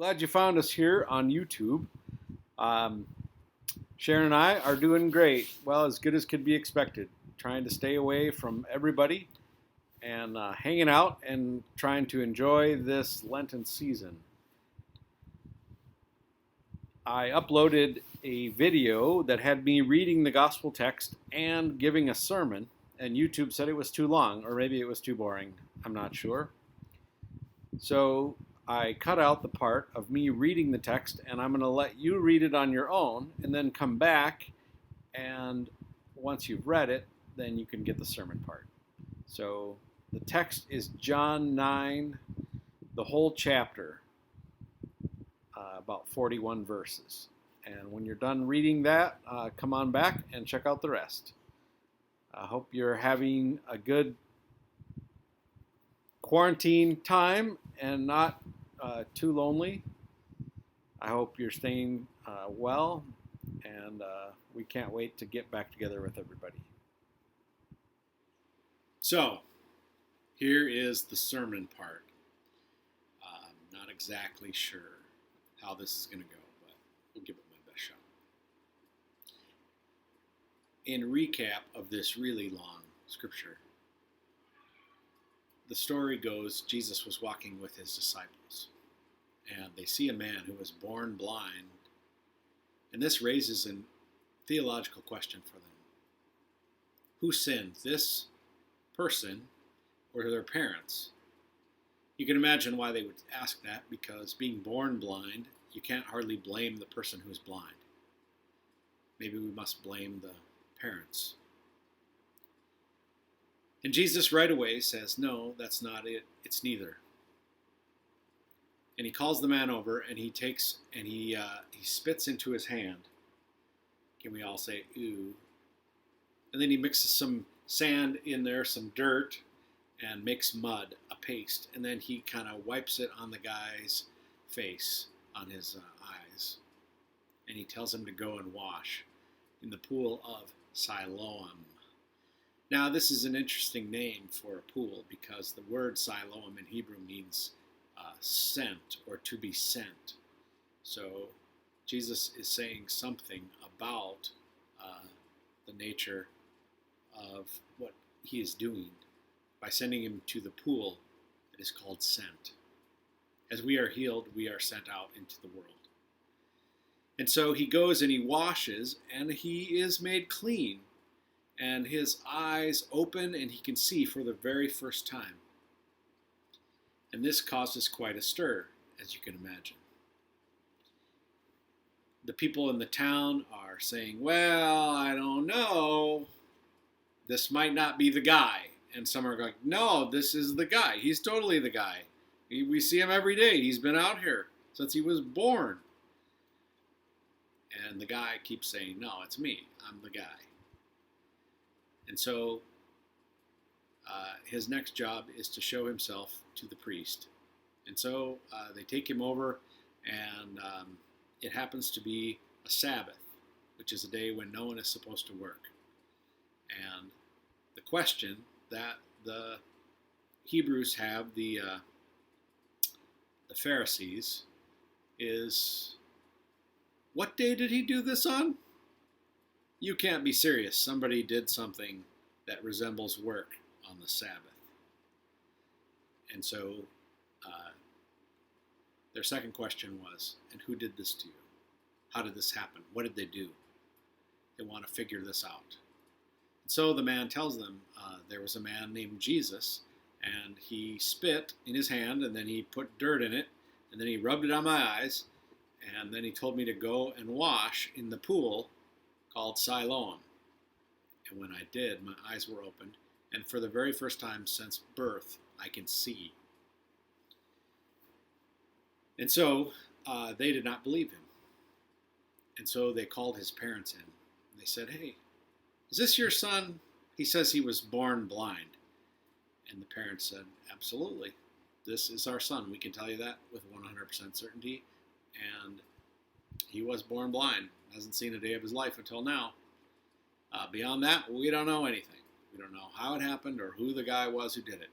Glad you found us here on YouTube. Um, Sharon and I are doing great. Well, as good as could be expected. Trying to stay away from everybody and hanging out and trying to enjoy this Lenten season. I uploaded a video that had me reading the gospel text and giving a sermon, and YouTube said it was too long, or maybe it was too boring. I'm not sure. So I cut out the part of me reading the text, and I'm going to let you read it on your own, and then come back, and once you've read it, then you can get the sermon part. So the text is John 9, the whole chapter, about 41 verses. And when you're done reading that, come on back and check out the rest. I hope you're having a good quarantine time and not too lonely. I hope you're staying well, and we can't wait to get back together with everybody. So, here is the sermon part. I'm not exactly sure how this is going to go, but we'll give it my best shot. In recap of this really long scripture, the story goes Jesus was walking with his disciples, and they see a man who was born blind, and this raises a theological question for them. Who sinned, this person or their parents? You can imagine why they would ask that, because being born blind, you can't hardly blame the person who's blind. Maybe we must blame the parents. And Jesus right away says, no, that's not it. It's neither. And he calls the man over, and he spits into his hand. Can we all say, ooh? And then he mixes some sand in there, some dirt, and makes mud, a paste. And then he kind of wipes it on the guy's face, on his eyes. And he tells him to go and wash in the pool of Siloam. Now, this is an interesting name for a pool, because the word Siloam in Hebrew means sent, or to be sent. So Jesus is saying something about the nature of what he is doing by sending him to the pool that is called sent. As we are healed, we are sent out into the world. And so he goes and he washes, and he is made clean. And his eyes open, and he can see for the very first time. And this causes quite a stir, as you can imagine. The people in the town are saying, well, I don't know. This might not be the guy. And some are going, no, this is the guy. He's totally the guy. We see him every day. He's been out here since he was born. And the guy keeps saying, no, it's me. I'm the guy. And so his next job is to show himself to the priest. And so they take him over, and it happens to be a Sabbath, which is a day when no one is supposed to work. And the question that the Hebrews have, the Pharisees, is, what day did he do this on? You can't be serious. Somebody did something that resembles work on the Sabbath. And so their second question was, and who did this to you? How did this happen? What did they do? They want to figure this out. And so the man tells them there was a man named Jesus, and he spit in his hand, and then he put dirt in it, and then he rubbed it on my eyes, and then he told me to go and wash in the pool called Siloam. And when I did, my eyes were opened, and for the very first time since birth, I can see. And so they did not believe him. And so they called his parents in. And they said, hey, is this your son? He says he was born blind. And the parents said, absolutely. This is our son. We can tell you that with 100% certainty. And he was born blind. Hasn't seen a day of his life until now. Beyond that, we don't know anything. We don't know how it happened or who the guy was who did it.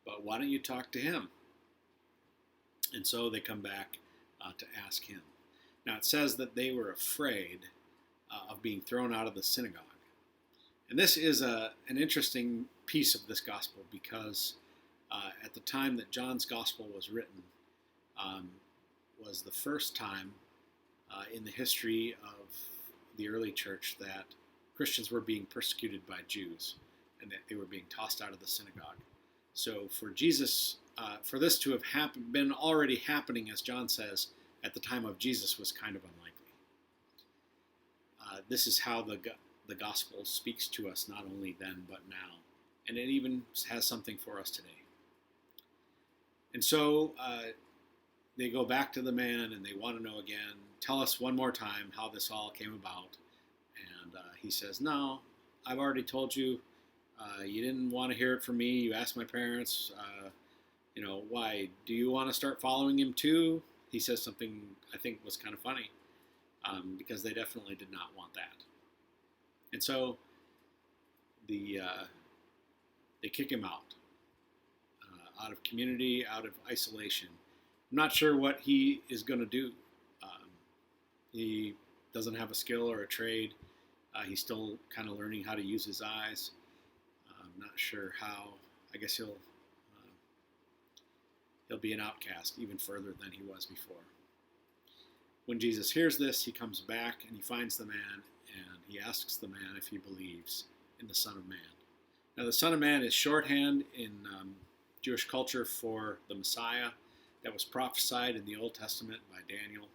But why don't you talk to him? And so they come back to ask him. Now it says that they were afraid of being thrown out of the synagogue. And this is an interesting piece of this gospel because at the time that John's gospel was written was the first time in the history of the early church that Christians were being persecuted by Jews and that they were being tossed out of the synagogue. So for Jesus, for this to have been already happening, as John says, at the time of Jesus was kind of unlikely. This is how the gospel speaks to us, not only then but now. And it even has something for us today. And so they go back to the man and they want to know again, tell us one more time how this all came about. And he says, no, I've already told you. You didn't want to hear it from me. You asked my parents, why? Do you want to start following him too? He says something I think was kind of funny because they definitely did not want that. And so they kick him out of community, out of isolation. I'm not sure what he is going to do. He doesn't have a skill or a trade. He's still kind of learning how to use his eyes. I'm not sure how. I guess he'll be an outcast even further than he was before. When Jesus hears this, he comes back and he finds the man and he asks the man if he believes in the Son of Man. Now, the Son of Man is shorthand in Jewish culture for the Messiah that was prophesied in the Old Testament by Daniel,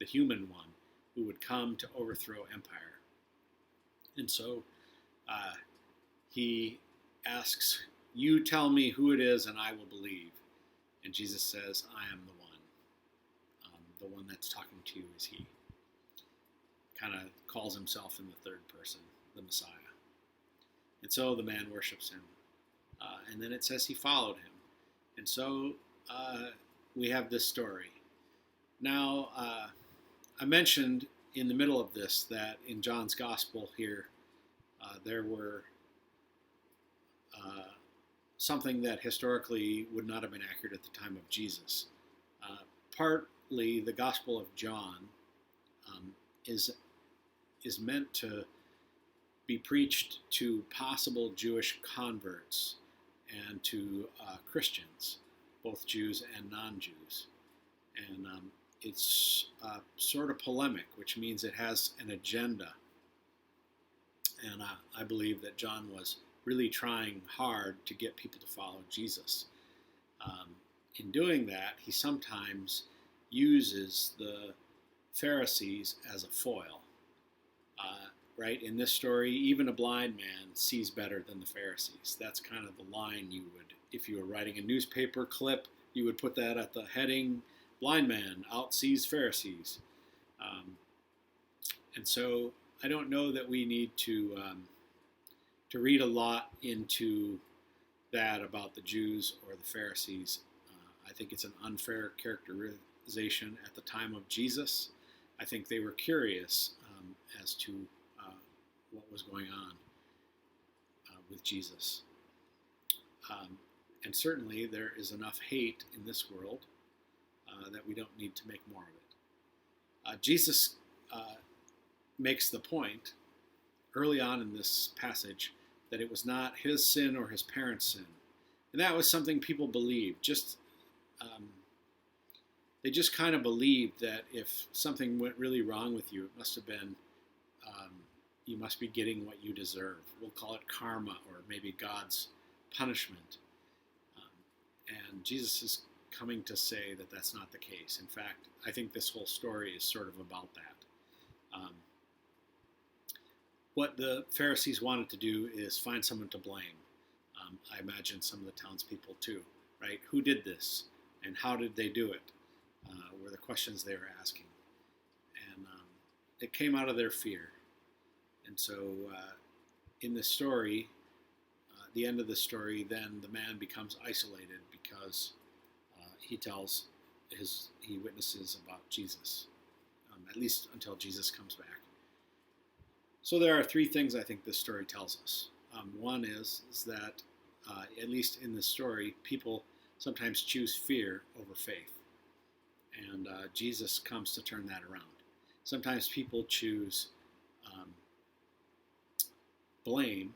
the human one who would come to overthrow empire. And so he asks, you tell me who it is and I will believe. And Jesus says, I am the one. The one that's talking to you is he. Kind of calls himself in the third person, the Messiah. And so the man worships him. And then it says he followed him. And so we have this story. Now, I mentioned in the middle of this that in John's Gospel here, there were something that historically would not have been accurate at the time of Jesus. Partly, the Gospel of John is meant to be preached to possible Jewish converts and to Christians, both Jews and non-Jews. And it's sort of polemic, which means it has an agenda. And I believe that John was really trying hard to get people to follow Jesus. In doing that, he sometimes uses the Pharisees as a foil. Right? In this story, even a blind man sees better than the Pharisees. That's kind of the line you would, if you were writing a newspaper clip, you would put that at the heading, blind man outsees Pharisees. And so I don't know that we need to read a lot into that about the Jews or the Pharisees. I think it's an unfair characterization at the time of Jesus. I think they were curious as to what was going on with Jesus. And certainly there is enough hate in this world that we don't need to make more of it. Jesus makes the point early on in this passage that it was not his sin or his parents' sin. And that was something people believed. They just kind of believed that if something went really wrong with you, it must have been you must be getting what you deserve. We'll call it karma or maybe God's punishment. And Jesus is coming to say that that's not the case. In fact, I think this whole story is sort of about that. What the Pharisees wanted to do is find someone to blame. I imagine some of the townspeople too, right? Who did this? And how did they do it? Were the questions they were asking. And it came out of their fear. And so in this story, the end of the story, then the man becomes isolated because he witnesses about Jesus, at least until Jesus comes back. So there are three things I think this story tells us. One is that, at least in this story, people sometimes choose fear over faith. And Jesus comes to turn that around. Sometimes people choose blame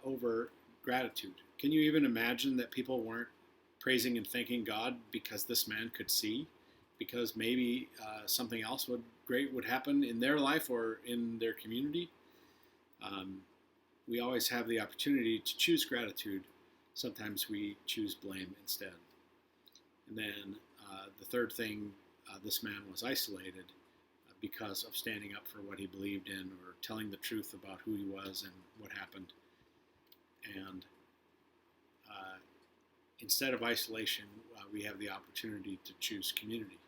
over gratitude. Can you even imagine that people weren't praising and thanking God because this man could see? Because maybe something else great would happen in their life or in their community? We always have the opportunity to choose gratitude. Sometimes we choose blame instead. And then the third thing, this man was isolated because of standing up for what he believed in or telling the truth about who he was and what happened. And instead of isolation, we have the opportunity to choose community.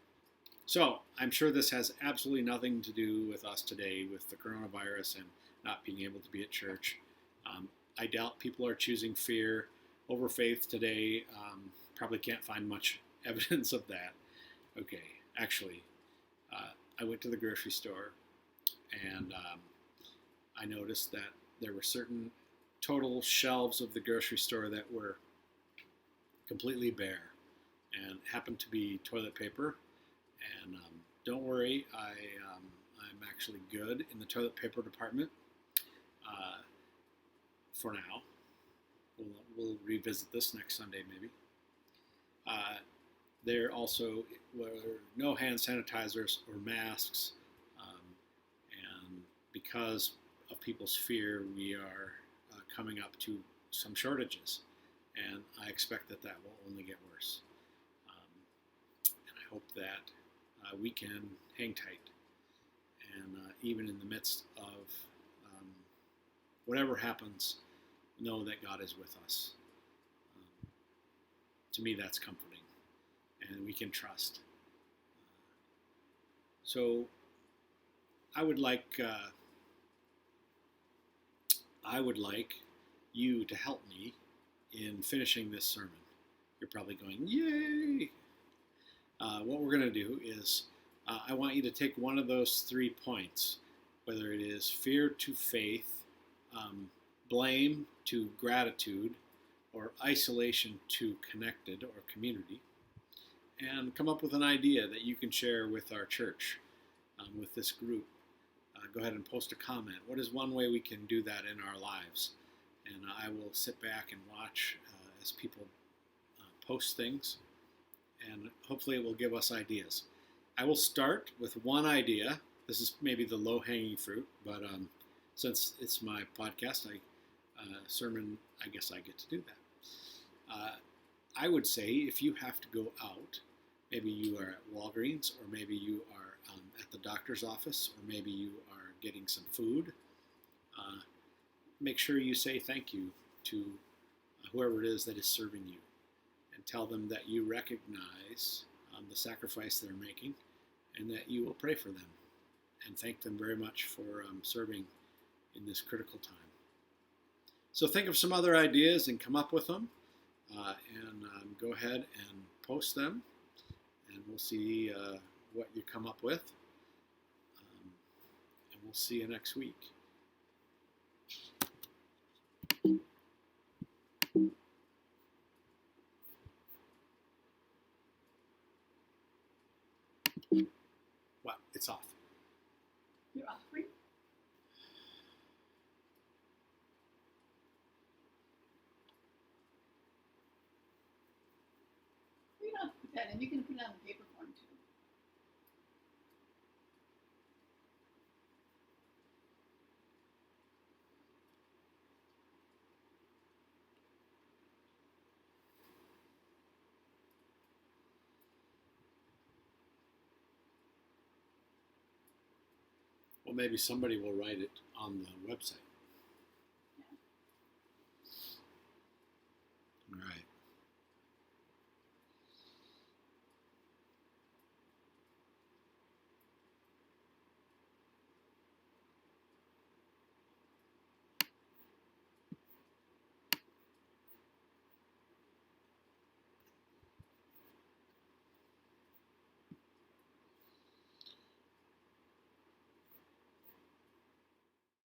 So I'm sure this has absolutely nothing to do with us today with the coronavirus and not being able to be at church. I doubt people are choosing fear over faith today. Probably can't find much evidence of that. Okay, actually, I went to the grocery store and I noticed that there were certain total shelves of the grocery store that were completely bare and happened to be toilet paper. And don't worry, I'm actually good in the toilet paper department for now. We'll revisit this next Sunday maybe. There also were no hand sanitizers or masks, and because of people's fear, we are coming up to some shortages, and I expect that will only get worse. And I hope that we can hang tight, and even in the midst of whatever happens, know that God is with us. To me, that's comforting, and we can trust. So I would like you to help me in finishing this sermon. You're probably going, yay! What we're going to do is I want you to take one of those 3 points, whether it is fear to faith, blame to gratitude, or isolation to connected or community, and come up with an idea that you can share with our church, with this group. Go ahead and post a comment. What is one way we can do that in our lives? And I will sit back and watch as people post things, and hopefully it will give us ideas. I will start with one idea. This is maybe the low-hanging fruit, but since it's my podcast, sermon, I guess I get to do that. I would say if you have to go out, maybe you are at Walgreens, or maybe you are at the doctor's office, or maybe you are getting some food, make sure you say thank you to whoever it is that is serving you, and tell them that you recognize the sacrifice they're making, and that you will pray for them and thank them very much for serving in this critical time. So think of some other ideas and come up with them, and go ahead and post them, and we'll see what you come up with, and we'll see you next week. Wow, it's off. You're offering? You don't have to put that in. You can put it on the paper form too. Well, maybe somebody will write it on the website.